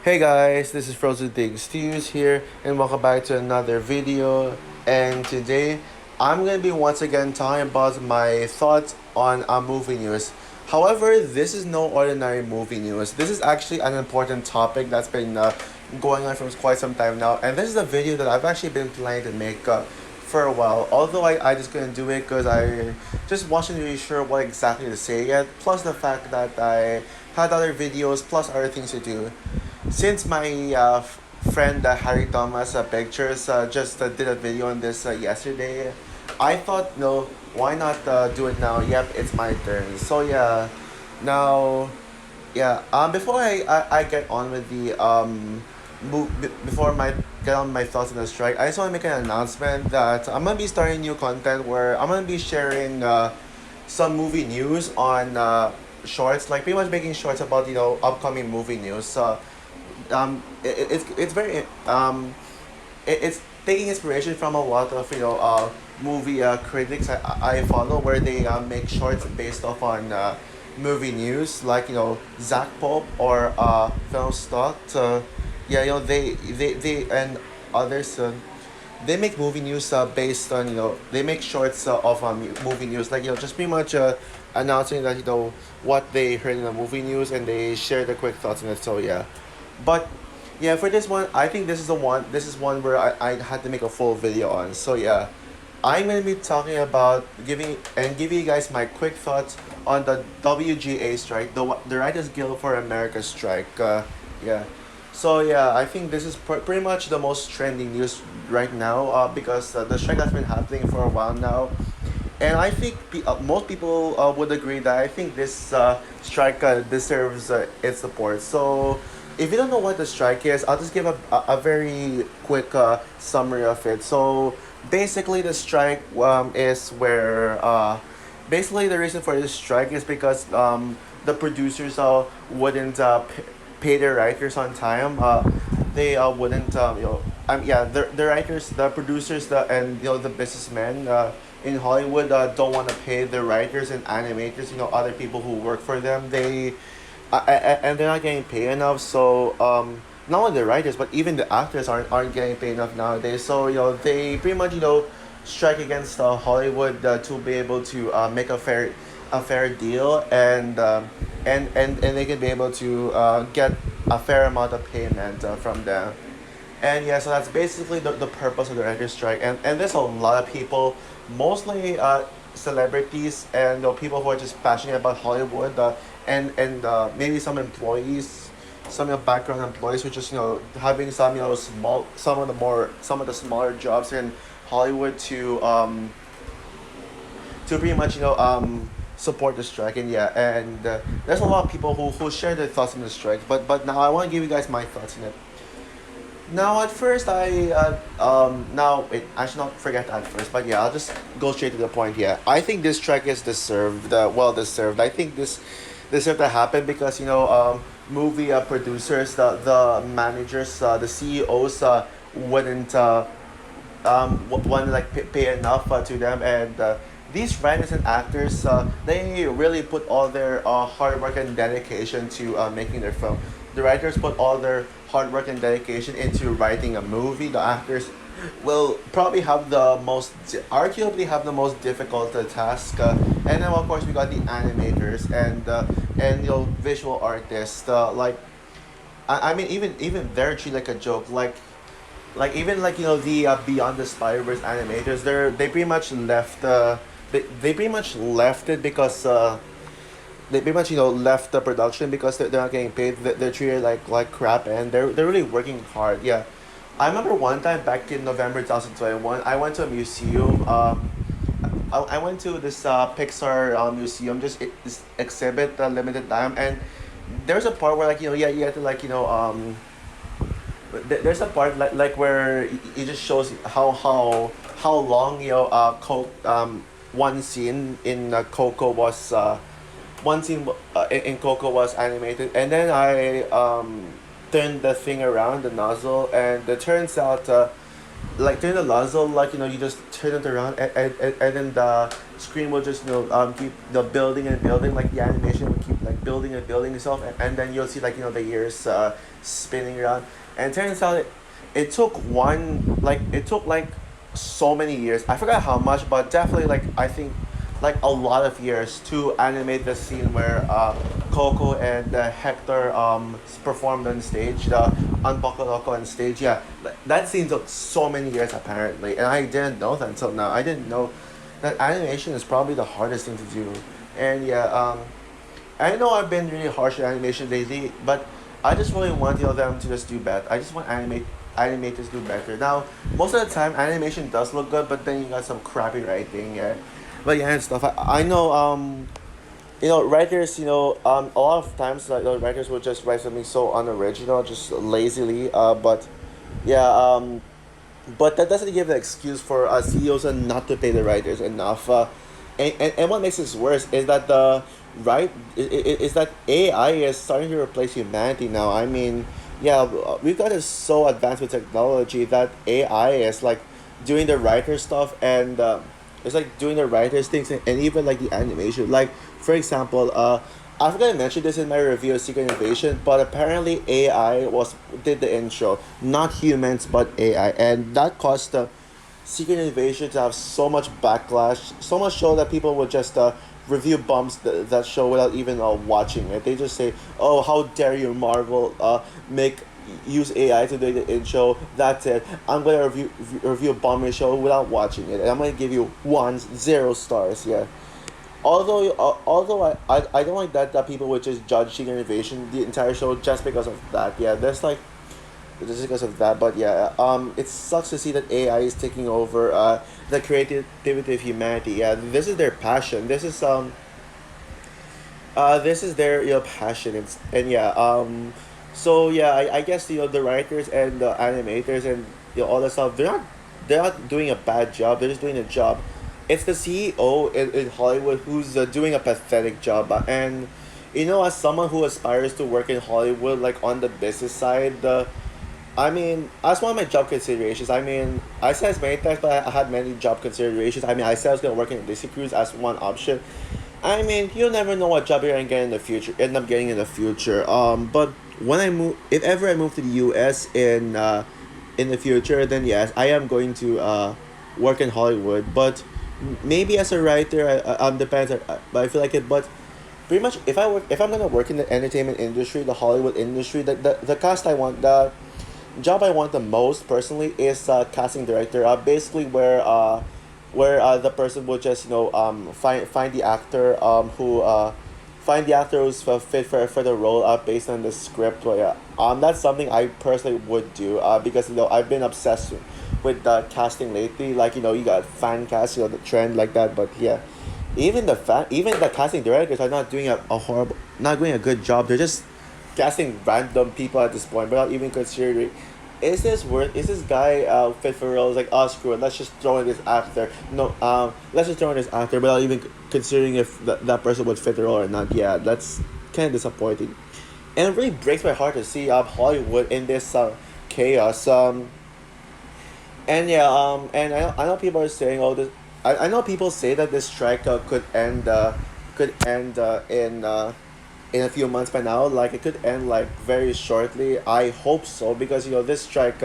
Hey guys, this is Frozen Things Stews here, and welcome back to another video. And today, I'm gonna be once again talking about my thoughts on movie news. However, this is no ordinary movie news. This is actually an important topic that's been going on for quite some time now, and this is a video that I've actually been planning to make for a while. Although I just couldn't do it because I just wasn't really sure what exactly to say yet. Plus the fact that I had other videos plus other things to do. Since my friend Harry Thomas Pictures just did a video on this yesterday, I thought, no, why not do it now? Yep, it's my turn. So yeah, now, yeah. Before I get on with the before my get on my thoughts on the strike, I just want to make an announcement that I'm gonna be starting new content where I'm gonna be sharing some movie news on shorts, like pretty much making shorts about upcoming movie news. It's very it's taking inspiration from a lot of movie critics I follow, where they make shorts based off on movie news, like Zach Pope or Film Stock. Yeah, they and others. They make movie news based on they make shorts of movie news, like just pretty much announcing that what they heard in the movie news, and they share their quick thoughts on it. So yeah, but yeah, for this one, I think this is the one. This is one where I had to make a full video on. So yeah, I'm gonna be talking about giving you guys my quick thoughts on the WGA strike, the Writers Guild for America strike. Yeah. So yeah, I think this is pretty much the most trending news right now. Because the strike has been happening for a while now, and I think most people would agree that I think this strike deserves its support. So, if you don't know what the strike is, I'll just give a very quick summary of it. So, basically, the strike is where basically the reason for this strike is because the producers wouldn't pay their writers on time. They wouldn't yeah, the writers, the producers, and the businessmen in Hollywood don't want to pay the writers and animators, other people who work for them. And they're not getting paid enough. So not only the writers but even the actors aren't getting paid enough nowadays. So they pretty much strike against Hollywood to be able to make a fair deal, and they can be able to get a fair amount of payment from them. And yeah, so that's basically the purpose of the writer's strike. And there's a lot of people, mostly celebrities, and people who are just passionate about Hollywood, and maybe some background employees who just having some small some of the smaller jobs in Hollywood to pretty much support the strike. And yeah, and there's a lot of people who share their thoughts on the strike. But now I want to give you guys my thoughts on it. Now, at first, now, wait, I should not forget at first, but yeah, I'll just go straight to the point here. I think this strike is deserved, well deserved. I think this deserved to happen because, movie producers, the managers, the CEOs, wouldn't, want to like pay enough to them. And these writers and actors, they really put all their hard work and dedication to making their film. The writers put all their hard work and dedication into writing a movie. The actors will probably arguably have the most difficult task. And then of course we got the animators and visual artists. I mean, even they're treated like a joke. Even like the Beyond the Spider-Verse animators, they pretty much left. They pretty much left it because they pretty much left the production because they're not getting paid. They're treated like crap, and they're really working hard. Yeah, I remember one time back in November 2021, I went to a museum. I went to this Pixar museum, just this exhibit, limited time. And there's a part where yeah, you have to there's a part where it just shows how long one scene in Coco was one scene in Coco was animated. And then I turned the thing around, the nozzle, and it turns out turn the nozzle, you just turn it around, and then the screen will just keep the building and building, like the animation will keep like building and building itself, and then you'll see like the years spinning around, and turns out it took it took like so many years. I forgot how much, but definitely like I think like a lot of years to animate the scene where Coco and Hector performed on stage, the Unpoco on stage. Yeah, that scene took so many years apparently, and I didn't know that until now. I didn't know that animation is probably the hardest thing to do. And yeah, I know I've been really harsh on animation lately, but I just really want them to just do better. I just want animators to do better. Now, most of the time, animation does look good, but then you got some crappy writing. Yeah, but yeah, and stuff. I know writers. A lot of times like writers will just write something so unoriginal, just lazily. But yeah, but that doesn't give an excuse for CEOs not to pay the writers enough. And what makes this worse is that is that AI is starting to replace humanity now. I mean, yeah, we've got this so advanced with technology that AI is like doing the writer stuff, and it's like doing the writers things, and even like the animation. Like for example, I forgot to mention this in my review of Secret Invasion, but apparently AI did the intro, not humans but AI, and that caused the Secret Invasion to have so much backlash, so much so that people would just review bumps that show without even watching it. They just say, "Oh, how dare you, Marvel, make use AI to do the intro? That's it. I'm gonna review a bomb show without watching it, and I'm gonna give you 1 0 stars." Yeah. Although I don't like that people would just judge Secret Invasion the entire show just because of that. Yeah, there's like just because of that. But yeah, it sucks to see that AI is taking over the creativity of humanity. Yeah, this is their passion. This is their passion. And yeah, so yeah, I guess the writers and the animators and all that stuff, they're not doing a bad job. They're just doing a job. It's the CEO in Hollywood who's doing a pathetic job. And as someone who aspires to work in Hollywood, like on the business side, I mean, as one of my job considerations, I mean, I said this many times, but I had many job considerations. I mean, I said I was gonna work in Disney Cruise as one option. I mean, you'll never know what job you're gonna get in the future. End up getting in the future. But when I move, if ever I move to the U.S. In the future, then yes, I am going to work in Hollywood. But maybe as a writer, depends. But I feel like it. But pretty much, if I'm gonna work in the entertainment industry, the Hollywood industry, the cast I want, the job I want the most personally is casting director. Basically where the person will just find the actor who find the actor who's fit for the role based on the script. But yeah, that's something I personally would do because I've been obsessed with casting lately. Like you got fan cast, the trend like that. But yeah, even the casting directors are not doing not doing a good job. They're just casting random people at this point without even considering, is this guy fit for roles? Like, oh, screw it, let's just throw in this actor. No, let's just throw in this actor without even considering if that person would fit the role or not. Yeah, that's kind of disappointing, and it really breaks my heart to see Hollywood in this chaos. And yeah, and I know people are saying, oh, this. I know people say that this strike could end in a few months by now. Like it could end like very shortly. I hope so, because this strike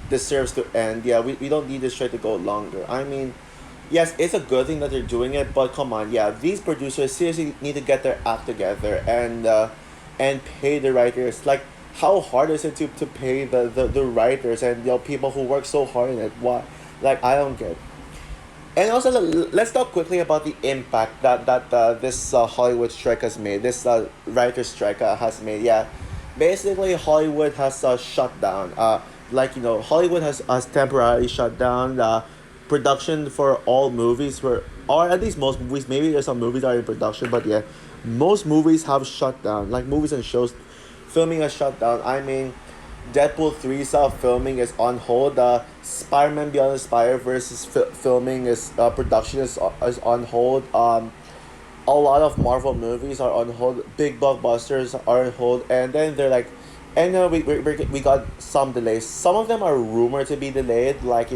deserves to end. Yeah, we don't need this strike to go longer. I mean, yes, it's a good thing that they're doing it, but come on, yeah, these producers seriously need to get their act together and pay the writers. Like, how hard is it to pay the writers and people who work so hard in it? Why? Like, I don't get. And also, let's talk quickly about the impact that this Hollywood strike has made. This writer strike has made. Yeah, basically Hollywood has shut down. Hollywood has temporarily shut down production for all movies, or at least most movies. Maybe there's some movies that are in production, but yeah, most movies have shut down. Like movies and shows, filming has shut down. I mean, Deadpool 3's filming is on hold. Spider-Man Beyond the Spider-Verse filming production is on hold. A lot of Marvel movies are on hold. Big blockbusters are on hold, and then they're like, and we got some delays. Some of them are rumored to be delayed, like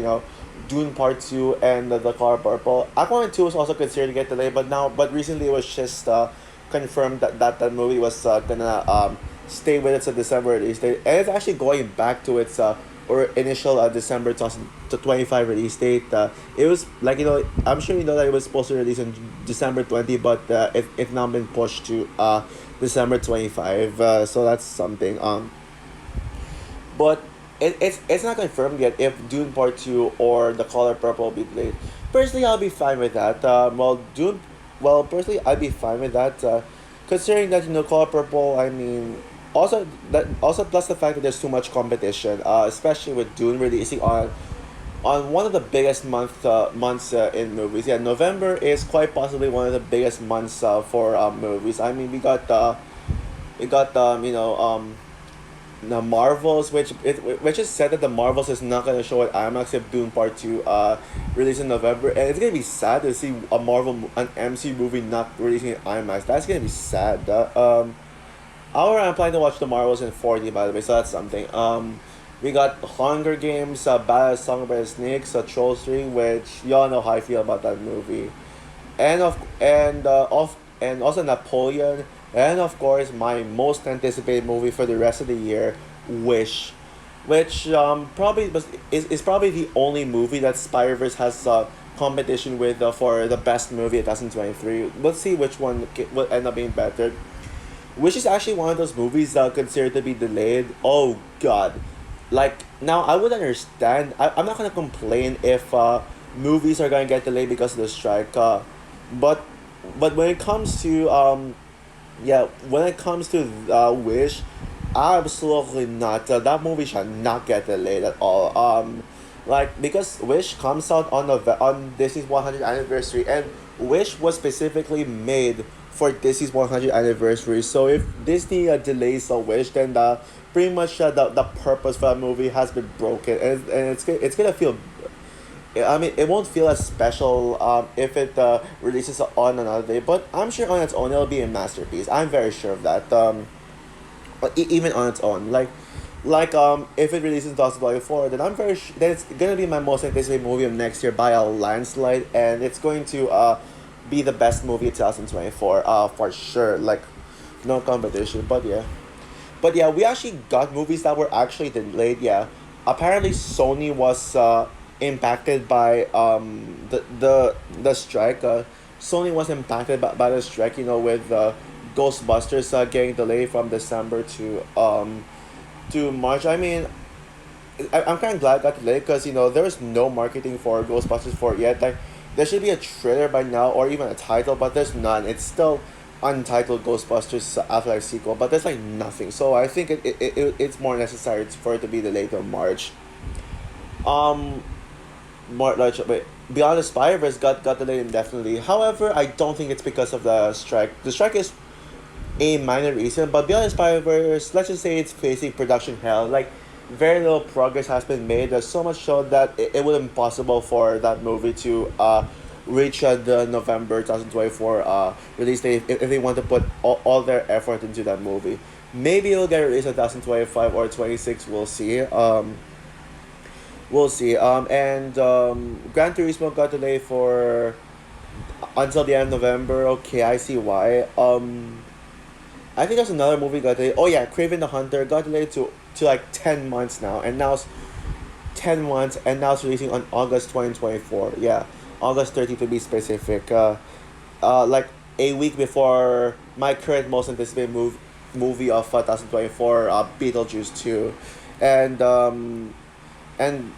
Dune Part 2 and the Color Purple. Aquaman 2 was also considered to get delayed, but recently it was just confirmed that movie was gonna stay with its December release date, and it's actually going back to its or initial December 2025 release date. It was like, I'm sure you know that it was supposed to release in December 20, but it's now been pushed to December 25. So that's something. But it's not confirmed yet if Dune Part 2 or The Color Purple will be played. Personally, I'll be fine with that. Personally, I'd be fine with that. Considering that, Color Purple, I mean, also plus the fact that there's too much competition, especially with Dune releasing on one of the biggest months in movies. Yeah, November is quite possibly one of the biggest months for movies. I mean, we got the Marvels, which is said that the Marvels is not gonna show at IMAX if Dune Part 2 release in November, and it's gonna be sad to see an MC movie not releasing in IMAX. That's gonna be sad. However, I'm planning to watch the Marvels in 4D, by the way, so that's something. We got Hunger Games, Ballad of Songbird and Snakes, Trolls 3, which y'all know how I feel about that movie, and also Napoleon, and of course my most anticipated movie for the rest of the year, Wish, which probably is probably the only movie that Spider-Verse has competition with for the best movie of 2023. Let's see which one will end up being better. Which is actually one of those movies that are considered to be delayed. Oh God, like now I would understand. I'm not gonna complain if movies are gonna get delayed because of the strike. But but when it comes to yeah, when it comes to Wish, absolutely not. That movie should not get delayed at all. Like because Wish comes out on Disney's 100th anniversary, and Wish was specifically made for Disney's 100th anniversary. So if Disney delays a Wish, then pretty much the purpose for that movie has been broken, and it's gonna feel. I mean, it won't feel as special if it releases on another day, but I'm sure on its own it'll be a masterpiece. I'm very sure of that. But even on its own, if it releases in 2024, then then it's gonna be my most anticipated movie of next year by a landslide, and it's going to be the best movie of 2024 for sure. Like, no competition. But yeah, we actually got movies that were actually delayed. Yeah, apparently Sony was impacted by the strike. Sony was impacted by the strike. With Ghostbusters getting delayed from December to March. I mean, I'm kind of glad it got delayed because there was no marketing for Ghostbusters for it yet. Like, there should be a trailer by now or even a title, but there's none. It's still untitled Ghostbusters Afterlife sequel, but there's like nothing. So I think it's more necessary for it to be delayed till March. Um, wait, Beyond the Spider-Verse got delayed indefinitely. However, I don't think it's because of the strike. The strike is a minor reason, but Beyond the Spider-Verse, let's just say it's facing production hell. Like, very little progress has been made. There's so much so that it would be impossible for that movie to reach the November 2024 release date if they want to put all their effort into that movie. Maybe it'll get released in 2025 or 26. We'll see. We'll see. And Gran Turismo got delayed for until the end of November. Okay, I see why. I think there's another movie got delayed. Oh yeah, Craven the Hunter got delayed to like 10 months now, and now it's 10 months, and now it's releasing on August 2024. Yeah, August 30th to be specific. Like a week before my current most anticipated movie of 2024, Beetlejuice 2, and and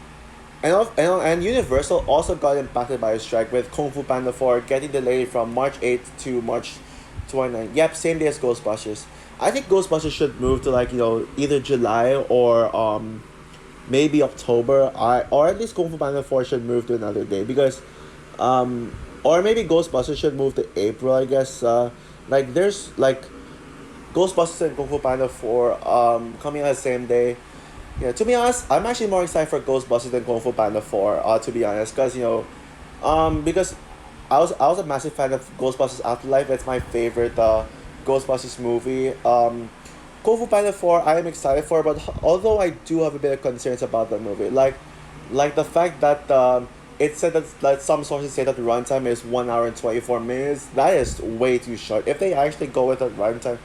and Universal also got impacted by a strike with Kung Fu Panda 4 getting delayed from March 8th to March 29th. Yep, same day as Ghostbusters. I think Ghostbusters should move to either July or maybe October. Or at least Kung Fu Panda 4 should move to another day because or maybe Ghostbusters should move to April, I guess. There's Ghostbusters and Kung Fu Panda 4 coming on the same day. Yeah, to be honest, I'm actually more excited for Ghostbusters than Kung Fu Panda 4, to be honest, because I was a massive fan of Ghostbusters Afterlife. It's my favorite Ghostbusters movie. Kung Fu Panda 4 I am excited for, but although I do have a bit of concerns about that movie, like the fact that it said that some sources say that the runtime is 1 hour and 24 minutes. That is way too short. If they actually go with a runtime,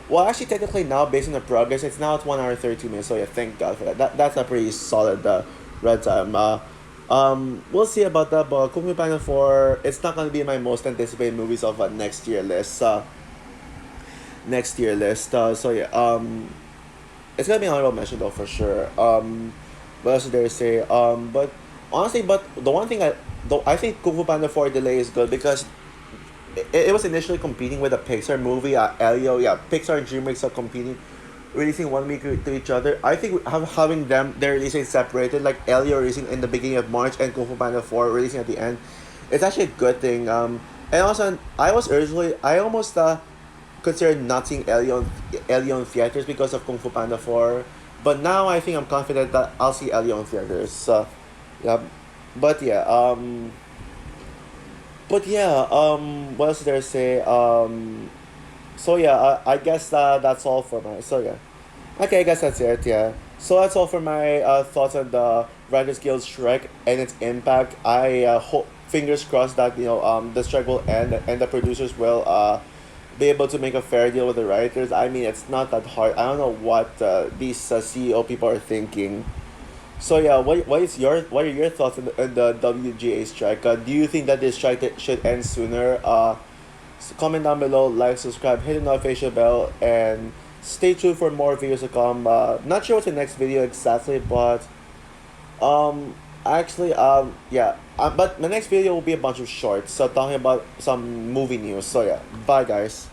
well, actually, technically now based on the progress, it's now at 1 hour and 13 minutes. So yeah, thank God for that. That's a pretty solid runtime. We'll see about that. But Kung Fu Panda 4, it's not gonna be my most anticipated movies of next year list. Next year list. So yeah, it's gonna be an honorable mention though for sure. What else did they say? But honestly, but the one thing though I think Kung Fu Panda 4 delay is good because it was initially competing with a Pixar movie. Elio, yeah, Pixar and DreamWorks are competing, releasing 1 week to each other. I think having them they're releasing separated, like Elio releasing in the beginning of March and Kung Fu Panda 4 releasing at the end. It's actually a good thing. And also I almost considered not seeing Elio in theaters because of Kung Fu Panda 4. But now I think I'm confident that I'll see Elio in theaters. Yeah, but yeah, what else did I say? So yeah, I guess that's all for my. So yeah, okay, I guess that's it. Yeah. So that's all for my thoughts on the Writers Guild strike and its impact. I hope, fingers crossed, that the strike will end and the producers will be able to make a fair deal with the writers. I mean, it's not that hard. I don't know what these CEO people are thinking. So yeah, what are your thoughts on the WGA strike? Do you think that this strike should end sooner? Comment down below, like, subscribe, hit the notification bell, and stay tuned for more videos to come. Not sure what's the next video exactly, but actually yeah. But my next video will be a bunch of shorts, so talking about some movie news. So yeah, bye guys.